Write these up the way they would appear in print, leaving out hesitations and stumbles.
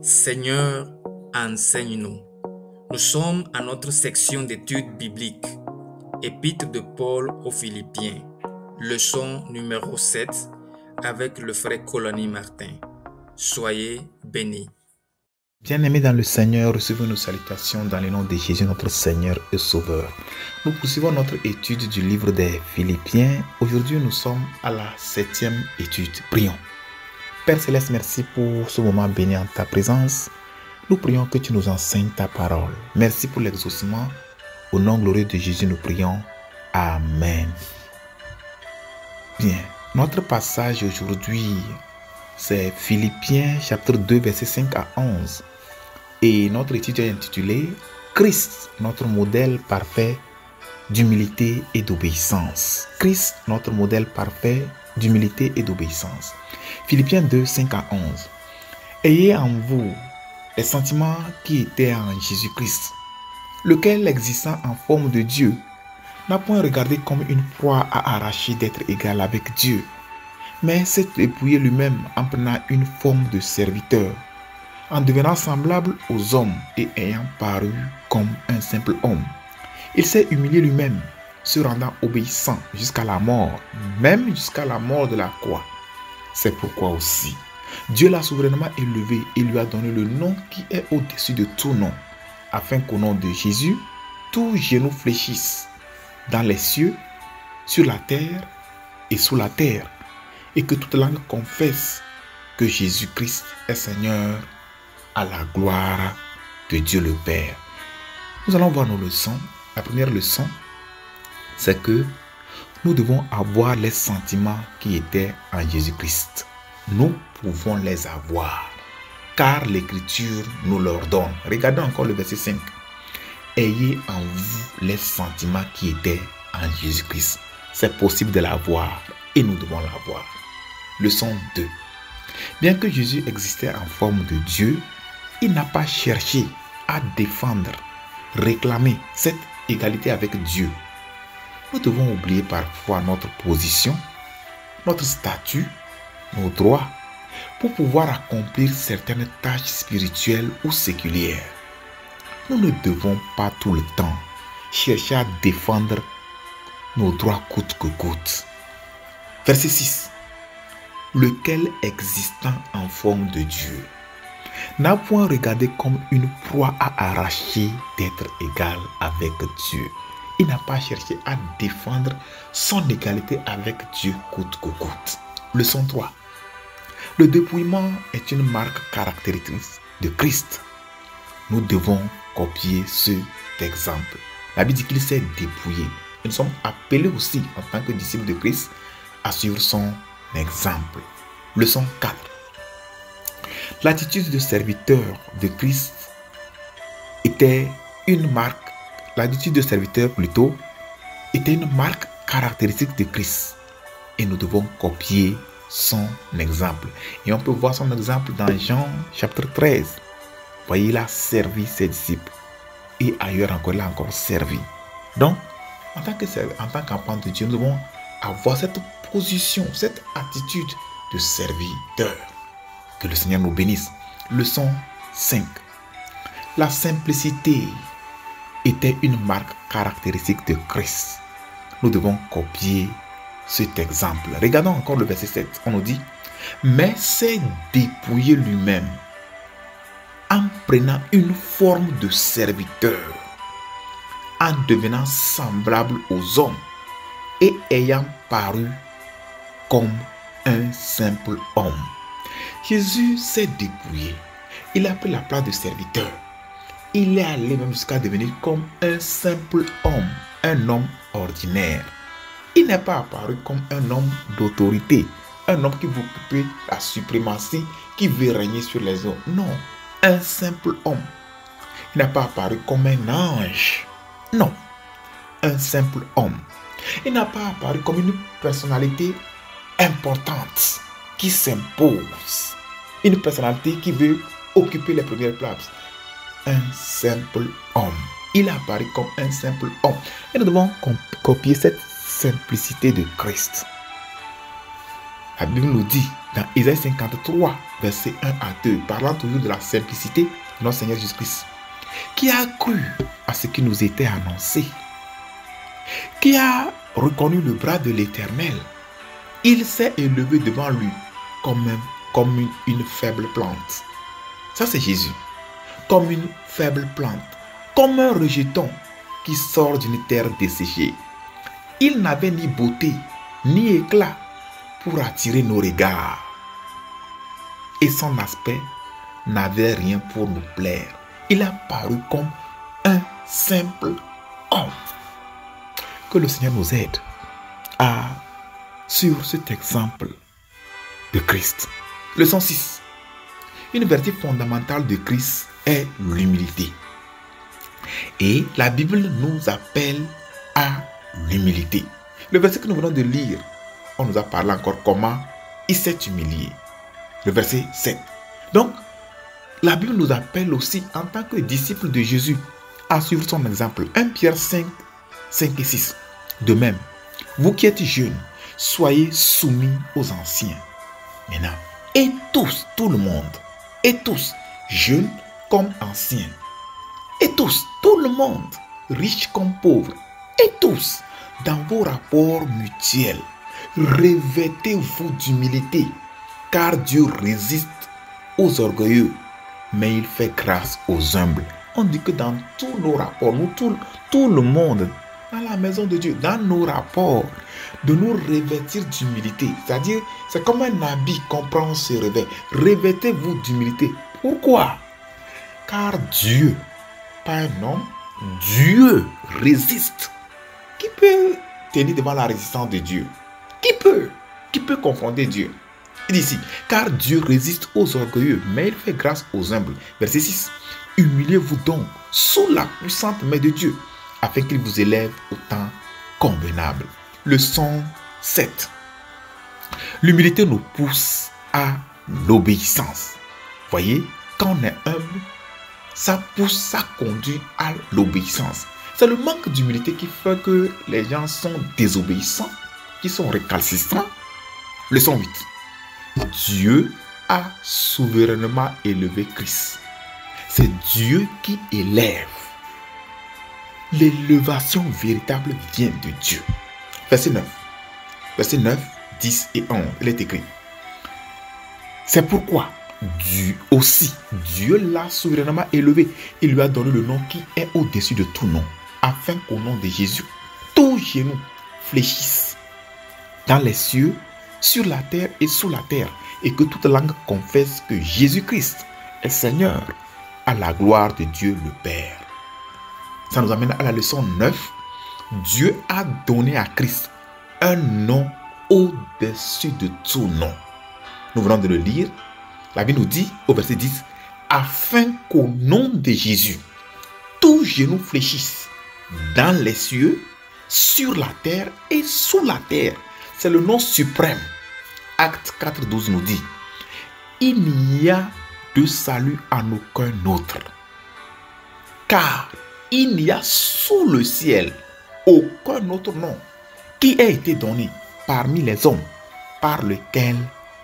Seigneur, enseigne-nous. Nous sommes à notre section d'études bibliques. Épître de Paul aux Philippiens, leçon numéro 7, avec le frère Colony Martin. Soyez bénis. Bien-aimés dans le Seigneur, recevez nos salutations dans le nom de Jésus, notre Seigneur et Sauveur. Nous poursuivons notre étude du livre des Philippiens. Aujourd'hui, nous sommes à la 7e étude. Prions. Père Céleste, merci pour ce moment béni en ta présence. Nous prions que tu nous enseignes ta parole. Merci pour l'exaucement. Au nom glorieux de Jésus, nous prions. Amen. Bien, notre passage aujourd'hui, c'est Philippiens chapitre 2, versets 5 à 11. Et notre étude est intitulée « Christ, notre modèle parfait d'humilité et d'obéissance ». Christ, notre modèle parfait d'humilité et d'obéissance. Philippiens 2, 5 à 11. « Ayez en vous les sentiments qui étaient en Jésus-Christ, lequel, existant en forme de Dieu, n'a point regardé comme une proie à arracher d'être égal avec Dieu, mais s'est dépouillé lui-même en prenant une forme de serviteur, en devenant semblable aux hommes et ayant paru comme un simple homme. Il s'est humilié lui-même, se rendant obéissant jusqu'à la mort, même jusqu'à la mort de la croix. C'est pourquoi aussi Dieu l'a souverainement élevé et lui a donné le nom qui est au-dessus de tout nom, afin qu'au nom de Jésus, tout genou fléchisse, dans les cieux, sur la terre et sous la terre, et que toute langue confesse que Jésus-Christ est Seigneur, à la gloire de Dieu le Père. Nous allons voir nos leçons. La première leçon, c'est que nous devons avoir les sentiments qui étaient en Jésus-Christ. Nous pouvons les avoir, car l'Écriture nous leur donne. Regardons encore le verset 5. Ayez en vous les sentiments qui étaient en Jésus-Christ. C'est possible de l'avoir et nous devons l'avoir. Leçon 2. Bien que Jésus existait en forme de Dieu, il n'a pas cherché à défendre, réclamer cette égalité avec Dieu. Nous devons oublier parfois notre position, notre statut, nos droits, pour pouvoir accomplir certaines tâches spirituelles ou séculières. Nous ne devons pas tout le temps chercher à défendre nos droits coûte que coûte. Verset 6. Lequel, existant en forme de Dieu, n'a point regardé comme une proie à arracher d'être égal avec Dieu. Il n'a pas cherché à défendre son égalité avec Dieu coûte que coûte. Leçon 3. Le dépouillement est une marque caractéristique de Christ. Nous devons copier cet exemple. La Bible dit qu'il s'est dépouillé. Nous sommes appelés aussi, en tant que disciples de Christ, à suivre son exemple. Leçon 4. L'attitude de serviteur de Christ était une marque, l'attitude de serviteur plutôt, était une marque caractéristique de Christ. Et nous devons copier son exemple. Et on peut voir son exemple dans Jean chapitre 13. Voyez, il a servi ses disciples. Et ailleurs encore, il a encore servi. Donc, en tant qu'enfant de Dieu, nous devons avoir cette position, cette attitude de serviteur. Que le Seigneur nous bénisse. Leçon 5. La simplicité était une marque caractéristique de Christ. Nous devons copier cet exemple. Regardons encore le verset 7. On nous dit, mais s'est dépouillé lui-même en prenant une forme de serviteur, en devenant semblable aux hommes et ayant paru comme un simple homme. Jésus s'est dépouillé. Il a pris la place de serviteur. Il est allé même jusqu'à devenir comme un simple homme, un homme ordinaire. Il n'est pas apparu comme un homme d'autorité, un homme qui veut occuper la suprématie, qui veut régner sur les hommes. Non, un simple homme. Il n'a pas apparu comme un ange. Non, un simple homme. Il n'a pas apparu comme une personnalité importante qui s'impose. Une personnalité qui veut occuper les premières places. Un simple homme. Il apparaît comme un simple homme. Et nous devons copier cette simplicité de Christ. La Bible nous dit dans Isaïe 53, versets 1 à 2, parlant toujours de la simplicité de notre Seigneur Jésus-Christ. Qui a cru à ce qui nous était annoncé? Qui a reconnu le bras de l'Éternel? Il s'est élevé devant lui comme une faible plante. Ça, c'est Jésus. Comme une faible plante, comme un rejeton qui sort d'une terre desséchée. Il n'avait ni beauté, ni éclat pour attirer nos regards. Et son aspect n'avait rien pour nous plaire. Il a paru comme un simple homme. Que le Seigneur nous aide à suivre cet exemple de Christ. Leçon 6. Une vertu fondamentale de Christ est l'humilité. Et la Bible nous appelle à l'humilité. Le verset que nous venons de lire, on nous a parlé encore comment il s'est humilié. Le verset 7. Donc, la Bible nous appelle aussi en tant que disciples de Jésus à suivre son exemple. 1 Pierre 5, 5 et 6. De même, vous qui êtes jeunes, soyez soumis aux anciens. Maintenant, et tous, tout le monde, et tous, jeunes comme anciens, et tous, tout le monde, riches comme pauvres, et tous, dans vos rapports mutuels, revêtez-vous d'humilité, car Dieu résiste aux orgueilleux, mais il fait grâce aux humbles. On dit que dans tous nos rapports, nous, tout le monde, dans la maison de Dieu, dans nos rapports, de nous revêtir d'humilité. C'est-à-dire, c'est comme un habit qu'on prend, on se revêt. Revêtez-vous d'humilité. Pourquoi? Car Dieu, pas un homme, Dieu résiste. Qui peut tenir devant la résistance de Dieu? Qui peut confronter Dieu? Il dit ici, car Dieu résiste aux orgueilleux, mais il fait grâce aux humbles. Verset 6. Humiliez-vous donc sous la puissante main de Dieu, afin qu'il vous élève au temps convenable. Leçon 7. L'humilité nous pousse à l'obéissance. Voyez, quand on est humble, ça conduit à l'obéissance. C'est le manque d'humilité qui fait que les gens sont désobéissants, qui sont récalcitrants. Leçon 8. Dieu a souverainement élevé Christ. C'est Dieu qui élève. L'élévation véritable vient de Dieu. Verset 9. Verset 9, 10 et 11. Il est écrit. C'est pourquoi Dieu l'a souverainement élevé. Il lui a donné le nom qui est au-dessus de tout nom. Afin qu'au nom de Jésus, tout genou fléchisse dans les cieux, sur la terre et sous la terre. Et que toute langue confesse que Jésus-Christ est Seigneur, à la gloire de Dieu le Père. Ça nous amène à la leçon 9. Dieu a donné à Christ un nom au-dessus de tout nom. Nous venons de le lire. La Bible nous dit au verset 10, afin qu'au nom de Jésus, tout genou fléchisse dans les cieux, sur la terre et sous la terre. C'est le nom suprême. Acte 4, 12 nous dit, il n'y a de salut en aucun autre, car il n'y a sous le ciel aucun autre nom qui ait été donné parmi les hommes par lequel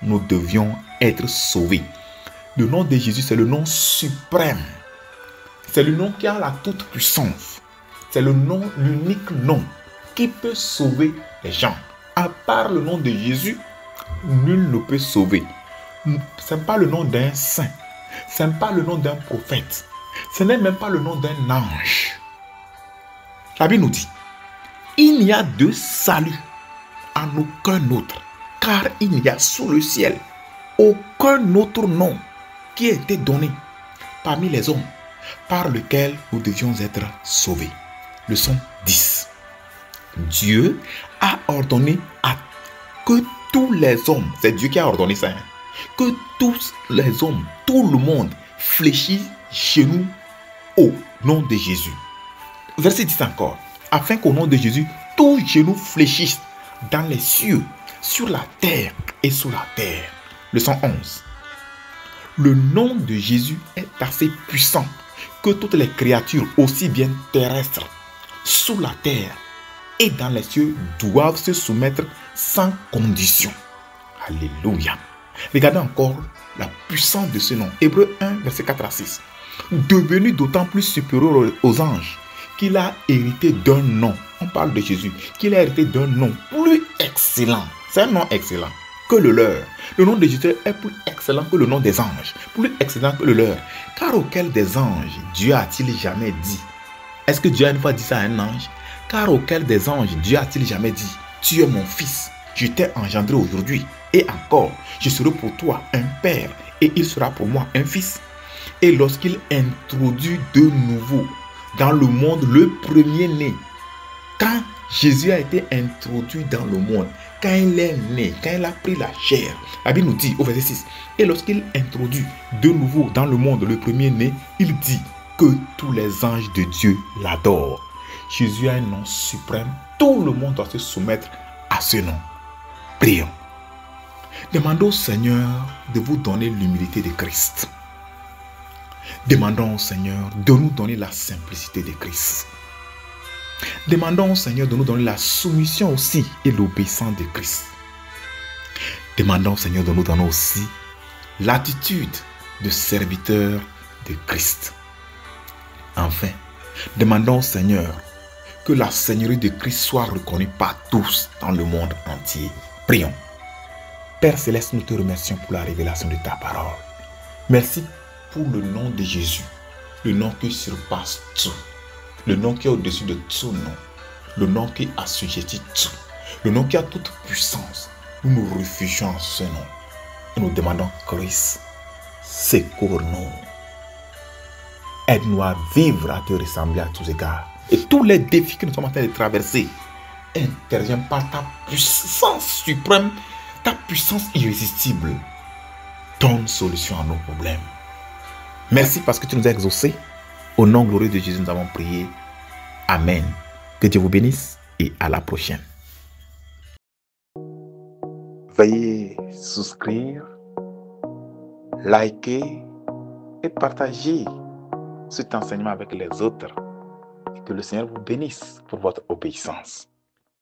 nous devions être sauvés. Le nom de Jésus, c'est le nom suprême. C'est le nom qui a la toute-puissance. C'est le nom, l'unique nom qui peut sauver les gens. À part le nom de Jésus, nul ne peut sauver. Ce n'est pas le nom d'un saint. Ce n'est pas le nom d'un prophète. Ce n'est même pas le nom d'un ange. La Bible nous dit, il n'y a de salut en aucun autre, car il n'y a sous le ciel aucun autre nom qui a été donné parmi les hommes par lequel nous devions être sauvés. Leçon 10. Dieu a ordonné à que tous les hommes, c'est Dieu qui a ordonné ça, que tous les hommes, tout le monde fléchisse genoux au nom de Jésus. Verset 10 encore. Afin qu'au nom de Jésus, tout genou fléchisse dans les cieux, sur la terre et sous la terre. Leçon 11. Le nom de Jésus est assez puissant que toutes les créatures, aussi bien terrestres, sous la terre et dans les cieux, doivent se soumettre sans condition. Alléluia. Regardez encore la puissance de ce nom. Hébreux 1, verset 4 à 6. Devenu d'autant plus supérieur aux anges qu'il a hérité d'un nom. On parle de Jésus. Qu'il a hérité d'un nom plus excellent. C'est un nom excellent que le leur. Le nom de Jésus est plus excellent que le nom des anges. Plus excellent que le leur. Car auquel des anges Dieu a-t-il jamais dit? Est-ce que Dieu a une fois dit ça à un ange? Car auquel des anges Dieu a-t-il jamais dit? Tu es mon fils, je t'ai engendré aujourd'hui. Et encore, je serai pour toi un père et il sera pour moi un fils. Et lorsqu'il introduit de nouveau dans le monde le premier-né, quand Jésus a été introduit dans le monde, quand il est né, quand il a pris la chair, la Bible nous dit au verset 6, et lorsqu'il introduit de nouveau dans le monde le premier-né, il dit que tous les anges de Dieu l'adorent. Jésus a un nom suprême, tout le monde doit se soumettre à ce nom. Prions. Demandons au Seigneur de vous donner l'humilité de Christ. Demandons au Seigneur de nous donner la simplicité de Christ. Demandons au Seigneur de nous donner la soumission aussi et l'obéissance de Christ. Demandons au Seigneur de nous donner aussi l'attitude de serviteur de Christ. Enfin, demandons au Seigneur que la Seigneurie de Christ soit reconnue par tous dans le monde entier. Prions. Père Céleste, nous te remercions pour la révélation de ta parole. Merci pour le nom de Jésus, le nom qui surpasse tout, le nom qui est au-dessus de tout nom, le nom qui assujettit tout, le nom qui a toute puissance. Nous nous réfugions en ce nom et nous demandons, Christ, secours-nous. Aide-nous à vivre, à te ressembler à tous égards. Et tous les défis que nous sommes en train de traverser, interviens par ta puissance suprême, ta puissance irrésistible. Donne solution à nos problèmes. Merci parce que tu nous as exaucés. Au nom glorieux de Jésus, nous avons prié. Amen. Que Dieu vous bénisse et à la prochaine. Veuillez souscrire, liker et partager cet enseignement avec les autres. Et que le Seigneur vous bénisse pour votre obéissance.